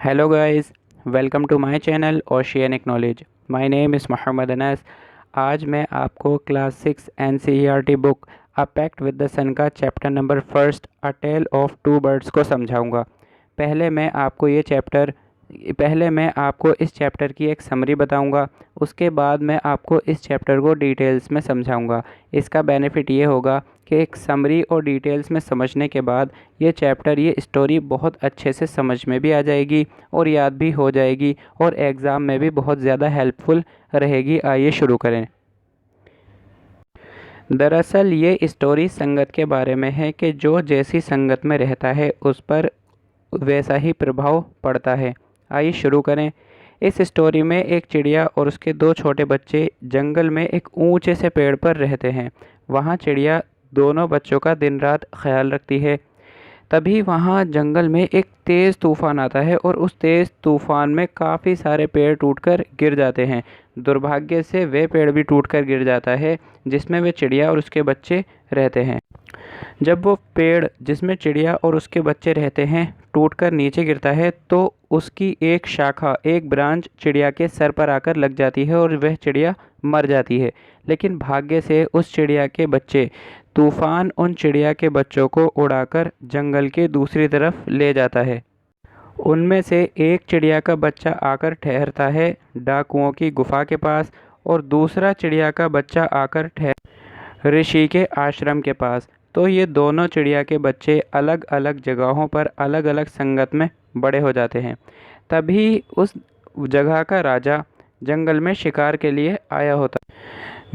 Hello guys, welcome to my channel Oceanic Knowledge. My name is Mohammed Anas. आज मैं आपको class 6 NCERT book a pact with the sun का chapter number first a tale of two birds को समझाऊंगा। पहले मैं आपको इस चैप्टर की एक समरी बताऊंगा, उसके बाद मैं आपको इस चैप्टर को डिटेल्स में समझाऊंगा। इसका बेनिफिट ये होगा कि एक समरी और डिटेल्स में समझने के बाद ये स्टोरी बहुत अच्छे से समझ में भी आ जाएगी और याद भी हो जाएगी और एग्ज़ाम में भी बहुत ज़्यादा हेल्पफुल रहेगी। आइए शुरू करें। दरअसल ये स्टोरी संगत के बारे में है कि जो जैसी संगत में रहता है उस पर वैसा ही प्रभाव पड़ता है। आइए शुरू करें। इस स्टोरी में एक चिड़िया और उसके दो छोटे बच्चे जंगल में एक ऊंचे से पेड़ पर रहते हैं। वहाँ चिड़िया दोनों बच्चों का दिन रात ख्याल रखती है। तभी वहाँ जंगल में एक तेज़ तूफ़ान आता है और उस तेज़ तूफ़ान में काफ़ी सारे पेड़ टूटकर गिर जाते हैं। दुर्भाग्य से वे पेड़ भी टूटकर गिर जाता है जिसमें वे चिड़िया और उसके बच्चे रहते हैं। जब वो पेड़ जिसमें चिड़िया और उसके बच्चे रहते हैं टूटकर नीचे गिरता है तो उसकी एक शाखा, एक ब्रांच चिड़िया के सर पर आकर लग जाती है और वह चिड़िया मर जाती है। लेकिन भाग्य से उस चिड़िया के बच्चे, तूफान उन चिड़िया के बच्चों को उड़ाकर जंगल के दूसरी तरफ ले जाता है। उनमें से एक चिड़िया का बच्चा आकर ठहरता है डाकुओं की गुफा के पास और दूसरा चिड़िया का बच्चा आकर ठहर ऋषि के आश्रम के पास। तो ये दोनों चिड़िया के बच्चे अलग अलग जगहों पर अलग अलग संगत में बड़े हो जाते हैं। तभी उस जगह का राजा जंगल में शिकार के लिए आया होता है।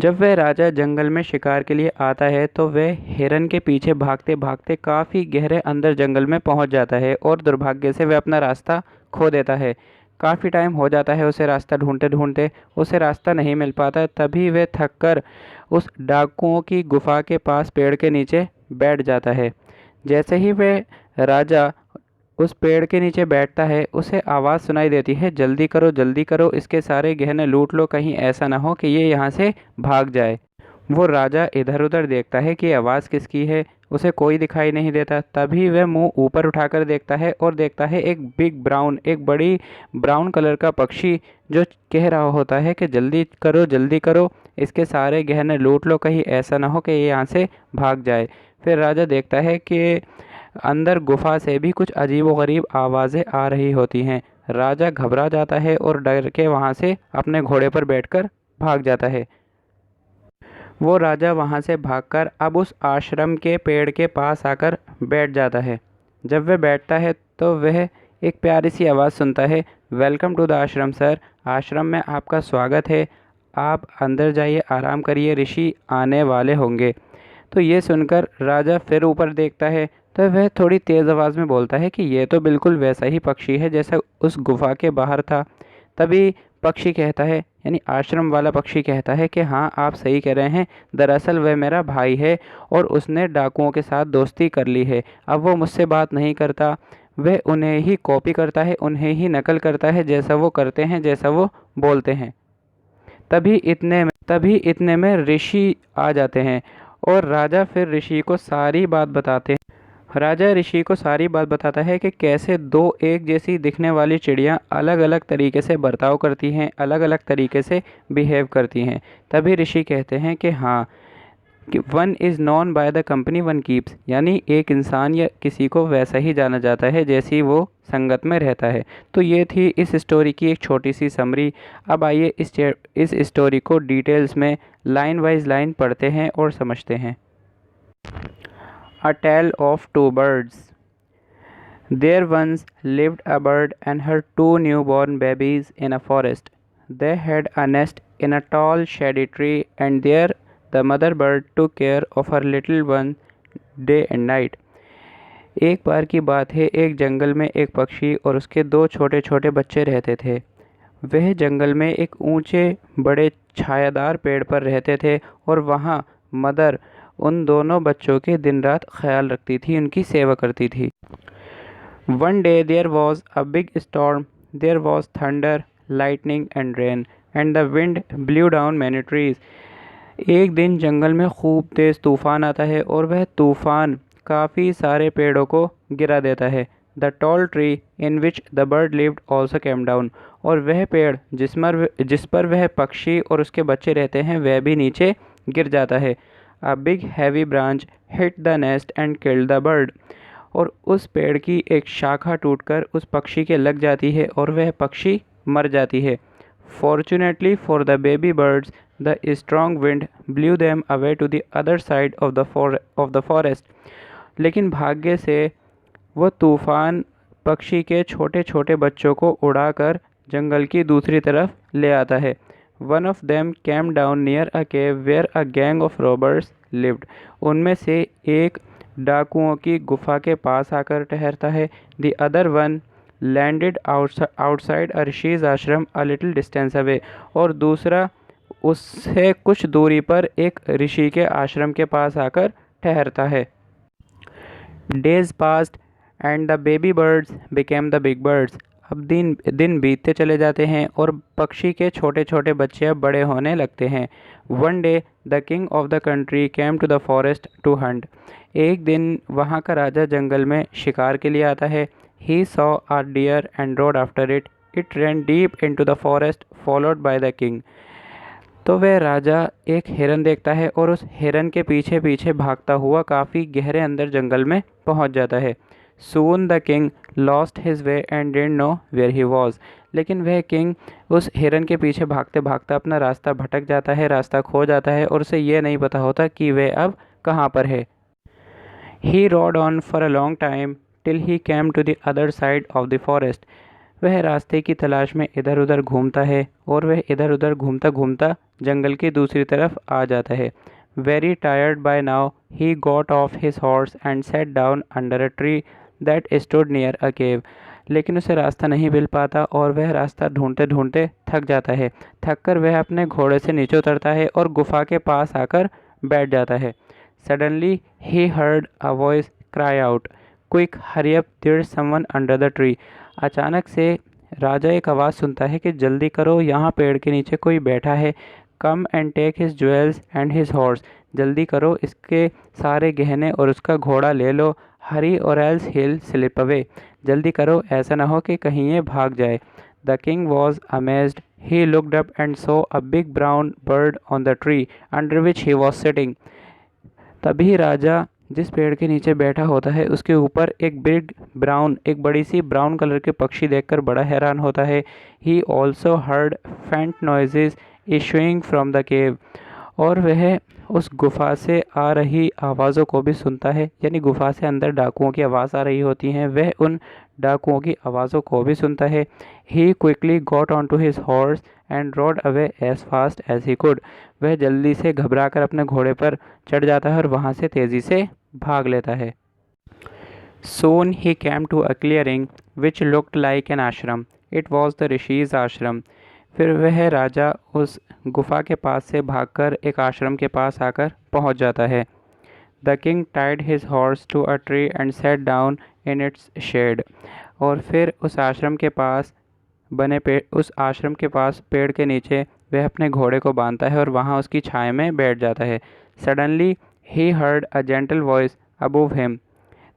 जब वह राजा जंगल में शिकार के लिए आता है तो वह हिरन के पीछे भागते भागते काफ़ी गहरे अंदर जंगल में पहुंच जाता है और दुर्भाग्य से वह अपना रास्ता खो देता है। काफ़ी टाइम हो जाता है उसे रास्ता ढूंढते ढूंढते, उसे रास्ता नहीं मिल पाता। तभी वह थककर उस डाकुओं की गुफा के पास पेड़ के नीचे बैठ जाता है। जैसे ही वह राजा उस पेड़ के नीचे बैठता है उसे आवाज़ सुनाई देती है, जल्दी करो, इसके सारे गहने लूट लो, कहीं ऐसा ना हो कि ये यहाँ से भाग जाए। वो राजा इधर उधर देखता है कि आवाज़ किसकी है, उसे कोई दिखाई नहीं देता। तभी वह मुंह ऊपर उठाकर देखता है और देखता है एक बड़ी ब्राउन कलर का पक्षी जो कह रहा होता है कि जल्दी करो, इसके सारे गहने लूट लो, कहीं ऐसा ना हो कि ये यहाँ से भाग जाए। फिर राजा देखता है कि अंदर गुफा से भी कुछ अजीबोगरीब आवाज़ें आ रही होती हैं। राजा घबरा जाता है और डर के वहाँ से अपने घोड़े पर बैठकर भाग जाता है। वो राजा वहाँ से भागकर अब उस आश्रम के पेड़ के पास आकर बैठ जाता है। जब वह बैठता है तो वह एक प्यारी सी आवाज़ सुनता है, वेलकम टू द आश्रम सर, आश्रम में आपका स्वागत है, आप अंदर जाइए, आराम करिए, ऋषि आने वाले होंगे। तो ये सुनकर राजा फिर ऊपर देखता है तो वह थोड़ी तेज़ आवाज़ में बोलता है कि ये तो बिल्कुल वैसा ही पक्षी है जैसा उस गुफा के बाहर था। तभी पक्षी कहता है, यानी आश्रम वाला पक्षी कहता है कि हाँ, आप सही कह रहे हैं, दरअसल वह मेरा भाई है और उसने डाकुओं के साथ दोस्ती कर ली है। अब वो मुझसे बात नहीं करता, वह उन्हें ही कॉपी करता है, उन्हें ही नकल करता है, जैसा वो करते हैं, जैसा वो बोलते हैं। तभी इतने में ऋषि आ जाते हैं और राजा फिर ऋषि को सारी बात बताते हैं। राजा ऋषि को सारी बात बताता है कि कैसे दो एक जैसी दिखने वाली चिड़ियाँ अलग अलग तरीके से बर्ताव करती हैं, अलग अलग तरीके से बिहेव करती हैं। तभी ऋषि कहते हैं कि हाँ, कि one is known by the company one keeps, यानी एक इंसान या किसी को वैसा ही जाना जाता है जैसी वो संगत में रहता है। तो ये थी इस स्टोरी की एक छोटी सी समरी। अब आइए इस स्टोरी को डिटेल्स में लाइन वाइज लाइन पढ़ते हैं और समझते हैं। A Tale of Two Birds. There once lived a bird and her two newborn babies in a forest. They had a nest in a tall shady tree, and there the mother bird took care of her little one day and night. एक बार की बात है, एक जंगल में एक पक्षी और उसके दो छोटे छोटे बच्चे रहते थे। वह जंगल में एक ऊंचे बड़े छायादार पेड़ पर रहते थे और वहाँ मदर उन दोनों बच्चों के दिन रात ख्याल रखती थी, उनकी सेवा करती थी। One day there was a big storm. There was thunder, lightning and rain, and the wind blew down many trees. एक दिन जंगल में खूब तेज़ तूफ़ान आता है और वह तूफ़ान काफ़ी सारे पेड़ों को गिरा देता है। The tall tree in which the bird lived also came down. और वह पेड़ जिस पर वह पक्षी और उसके बच्चे रहते हैं वह भी नीचे गिर जाता है। A big heavy branch hit the nest and killed the bird. और उस पेड़ की एक शाखा टूटकर उस पक्षी के लग जाती है और वह पक्षी मर जाती है। Fortunately for the baby birds, the strong wind blew them away to the other side of the forest. लेकिन भाग्य से वो तूफान पक्षी के छोटे छोटे बच्चों को उड़ाकर जंगल की दूसरी तरफ ले आता है। One of them came down near a cave where a gang of robbers lived. उनमें से एक डाकुओं की गुफा के पास आकर ठहरता है। The other one landed outside rishis आश्रम अ लिटिल डिस्टेंस अवे। और दूसरा उससे कुछ दूरी पर एक ऋषि के आश्रम के पास आकर ठहरता है। Days passed and the baby birds became the big birds. अब दिन दिन बीतते चले जाते हैं और पक्षी के छोटे छोटे बच्चे अब बड़े होने लगते हैं। One day the king of the country came to the forest to hunt. एक दिन वहाँ का राजा जंगल में शिकार के लिए आता है। He saw a deer and rode after it. It ran deep into the forest, followed by the king. तो वह राजा एक हिरन देखता है और उस हिरन के पीछे पीछे भागता हुआ काफ़ी गहरे अंदर जंगल में पहुंच जाता है। Soon the king lost his way and didn't know where he was. लेकिन वह किंग उस हिरन के पीछे भागते भागते अपना रास्ता भटक जाता है, रास्ता खो जाता है और उसे ये नहीं पता होता कि वह अब कहाँ पर है। He rode on for a long time till he came to the other side of the forest. वह रास्ते की तलाश में इधर उधर घूमता है और वह इधर उधर घूमता घूमता जंगल की दूसरी तरफ आ जाता है। Very tired by now, he got off his horse and sat down under a tree that stood near a cave. लेकिन उसे रास्ता नहीं मिल पाता और वह रास्ता ढूंढते ढूंढते थक जाता है। थक कर वह अपने घोड़े से नीचे उतरता है और गुफा के पास आकर बैठ जाता है। Suddenly he heard a voice cry out, "Quick, hurry up! There's someone under the tree." अचानक से राजा एक आवाज़ सुनता है कि जल्दी करो, यहाँ पेड़ के नीचे कोई बैठा है। Come and take his jewels and his horse. जल्दी करो, इसके सारे गहने और उसका घोड़ा ले लो। Hurry or else he'll slip away. जल्दी करो, ऐसा ना हो कि कहीं ये भाग जाए। The king was amazed. He looked up and saw a big brown bird on the tree under which he was sitting. तभी राजा जिस पेड़ के नीचे बैठा होता है उसके ऊपर एक बड़ी सी ब्राउन कलर के पक्षी देखकर बड़ा हैरान होता है। ही ऑल्सो हर्ड फेंट noises issuing from the cave. और वह उस गुफा से आ रही आवाज़ों को भी सुनता है, यानी गुफा से अंदर डाकुओं की आवाज़ आ रही होती हैं, वह उन डाकुओं की आवाज़ों को भी सुनता है। He quickly got on to his horse and rode away as fast as he could. वह जल्दी से घबराकर अपने घोड़े पर चढ़ जाता है और वहाँ से तेज़ी से भाग लेता है। Soon he came to a clearing which looked like an ashram. It was the rishis आश्रम। फिर वह राजा उस गुफा के पास से भागकर एक आश्रम के पास आकर पहुंच जाता है। The king tied his horse to a tree and sat down in its shade. और फिर उस आश्रम के पास पेड़ के नीचे वह अपने घोड़े को बांधता है और वहाँ उसकी छाया में बैठ जाता है। Suddenly he heard a gentle voice above him.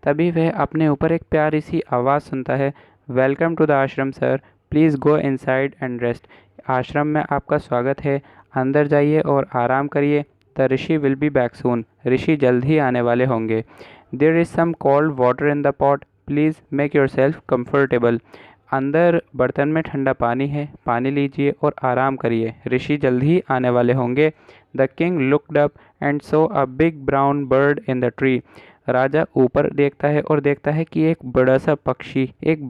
तभी वह अपने ऊपर एक प्यारी सी आवाज़ सुनता है। वेलकम टू द आश्रम sir, please go inside and rest. आश्रम में आपका स्वागत है, अंदर जाइए और आराम करिए। The rishi will be back soon. ऋषि जल्द ही आने वाले होंगे। There is some cold water in the pot, please make yourself comfortable. अंदर बर्तन में ठंडा पानी है, पानी लीजिए और आराम करिए, ऋषि जल्द ही आने वाले होंगे। The king looked up and saw a big brown bird in the tree. राजा ऊपर देखता है और देखता है कि एक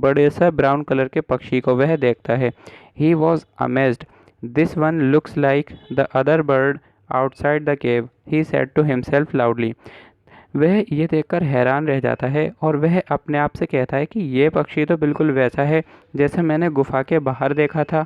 बड़े सा ब्राउन कलर के पक्षी को वह देखता है। He was amazed. This one looks like the other bird outside the cave, he said to himself loudly. वह ये देखकर हैरान रह जाता है और वह अपने आप से कहता है कि ये पक्षी तो बिल्कुल वैसा है जैसे मैंने गुफा के बाहर देखा था।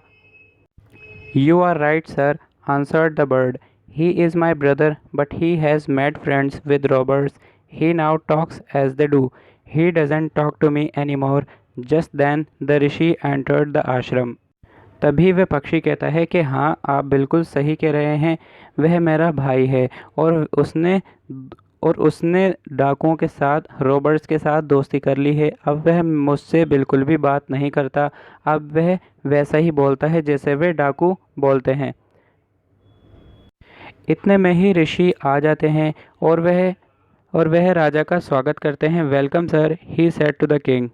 You are right sir, answered the bird. He is my brother but he has made friends with robbers. He now talks as they do. He doesn't talk to me anymore. Just then the rishi entered the ashram. तभी वह पक्षी कहता है कि हाँ, आप बिल्कुल सही कह रहे हैं, वह मेरा भाई है और उसने और उसने डाकुओं के साथ, रॉबर्स के साथ दोस्ती कर ली है। अब वह मुझसे बिल्कुल भी बात नहीं करता। अब वह वैसा ही बोलता है जैसे वे डाकू बोलते हैं। इतने में ही ऋषि आ जाते हैं और वह राजा का स्वागत करते हैं। Welcome sir, he said to the king.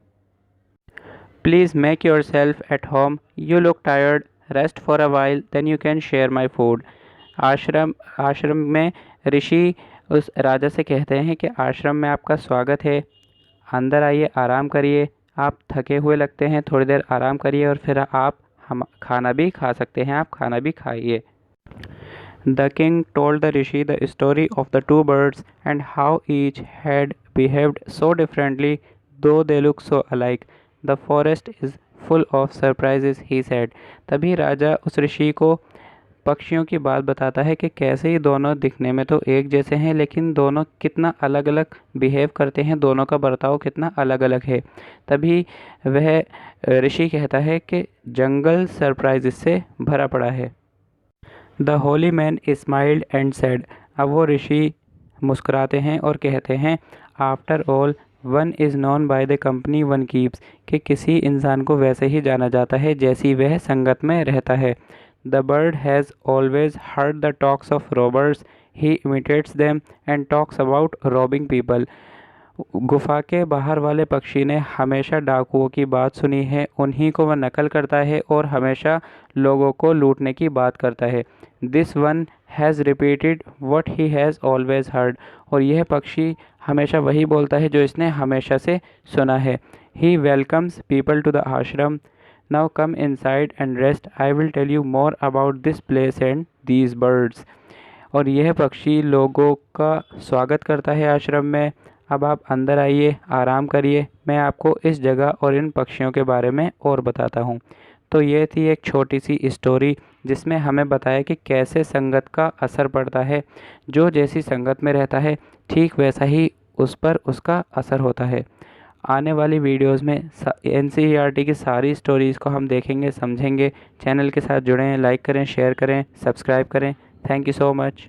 Please make yourself at home, you look tired, rest for a while, then you can share my food. आश्रम में ऋषि उस राजा से कहते हैं कि आश्रम में आपका स्वागत है, अंदर आइए, आराम करिए, आप थके हुए लगते हैं, थोड़ी देर आराम करिए और फिर आप हम खाना भी खा सकते हैं, आप खाना भी खाइए। The king told the rishi the story of the two birds and how each had behaved so differently, though they look so alike. The forest is full of surprises, he said. तभी राजा उस ऋषि को पक्षियों की बात बताता है कि कैसे ही दोनों दिखने में तो एक जैसे हैं, लेकिन दोनों कितना अलग अलग बिहेव करते हैं, दोनों का बर्ताव कितना अलग अलग है। तभी वह ऋषि कहता है कि जंगल सरप्राइजेस से भरा पड़ा है। The Holi man smiled and said. अब वो ऋषि मुस्कुराते हैं और कहते हैं, after all one is known by the company one keeps, कि किसी इंसान को वैसे ही जाना जाता है जैसी वह संगत में रहता है। The bird has always heard the talks of robbers, he imitates them and talks about robbing people. गुफा के बाहर वाले पक्षी ने हमेशा डाकुओं की बात सुनी है, उन्हीं को वह नकल करता है और हमेशा लोगों को लूटने की बात करता है। This one has repeated what he has always heard, और यह पक्षी हमेशा वही बोलता है जो इसने हमेशा से सुना है। He welcomes people to the ashram, now come inside and rest, I will tell you more about this place and these birds. और यह पक्षी लोगों का स्वागत करता है आश्रम में। अब आप अंदर आइए, आराम करिए, मैं आपको इस जगह और इन पक्षियों के बारे में और बताता हूँ। तो ये थी एक छोटी सी स्टोरी जिसमें हमें बताया कि कैसे संगत का असर पड़ता है। जो जैसी संगत में रहता है ठीक वैसा ही उस पर उसका असर होता है। आने वाली वीडियोस में NCERT की सारी स्टोरीज़ को हम देखेंगे, समझेंगे। चैनल के साथ जुड़ें, लाइक करें, शेयर करें, सब्सक्राइब करें। Thank you so much.